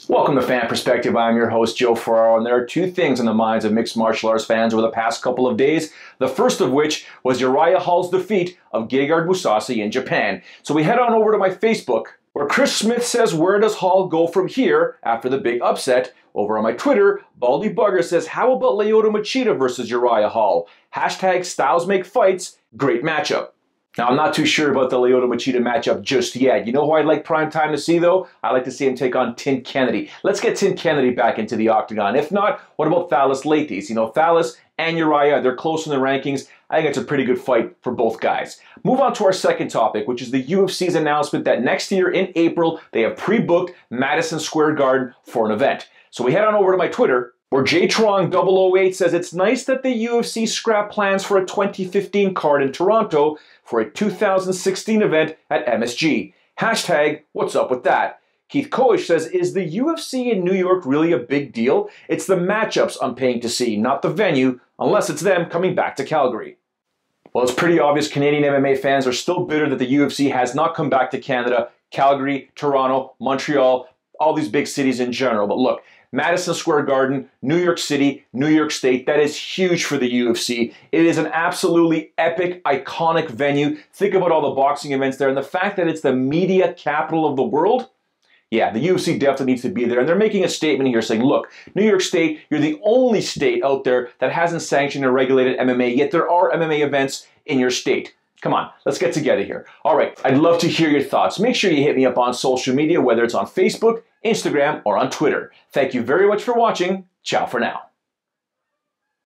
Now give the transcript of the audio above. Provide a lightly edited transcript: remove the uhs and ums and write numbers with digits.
Welcome to Fan Perspective. I'm your host, Joe Ferraro, and there are two things on the minds of mixed martial arts fans over the past couple of days. The first of which was Uriah Hall's defeat of Gegard Mousasi in Japan. So we head on over to my Facebook, where Chris Smith says, where does Hall go from here after the big upset? Over on my Twitter, Baldy Bugger says, how about Lyoto Machida versus Uriah Hall? Hashtag styles make fights, great matchup. Now, I'm not too sure about the Lyoto Machida matchup just yet. You know who I'd like prime time to see, though? I'd like to see him take on Tim Kennedy. Let's get Tim Kennedy back into the octagon. If not, what about Thales Leites? You know, Thales and Uriah, they're close in the rankings. I think it's a pretty good fight for both guys. Move on to our second topic, which is the UFC's announcement that next year in April, they have pre-booked Madison Square Garden for an event. So we head on over to my Twitter, where JTrong008 says it's nice that the UFC scrapped plans for a 2015 card in Toronto for a 2016 event at MSG. Hashtag, what's up with that? Keith Koish says, is the UFC in New York really a big deal? It's the matchups I'm paying to see, not the venue, unless it's them coming back to Calgary. Well, it's pretty obvious Canadian MMA fans are still bitter that the UFC has not come back to Canada, Calgary, Toronto, Montreal, all these big cities in general. But look, Madison Square Garden, New York City, New York State, that is huge for the UFC. It is an absolutely epic, iconic venue. Think about all the boxing events there and the fact that it's the media capital of the world. Yeah, the UFC definitely needs to be there. And they're making a statement here saying, look, New York State, you're the only state out there that hasn't sanctioned or regulated MMA, yet there are MMA events in your state. Come on, let's get together here. All right, I'd love to hear your thoughts. Make sure you hit me up on social media, whether it's on Facebook, Instagram, or on Twitter. Thank you very much for watching. Ciao for now.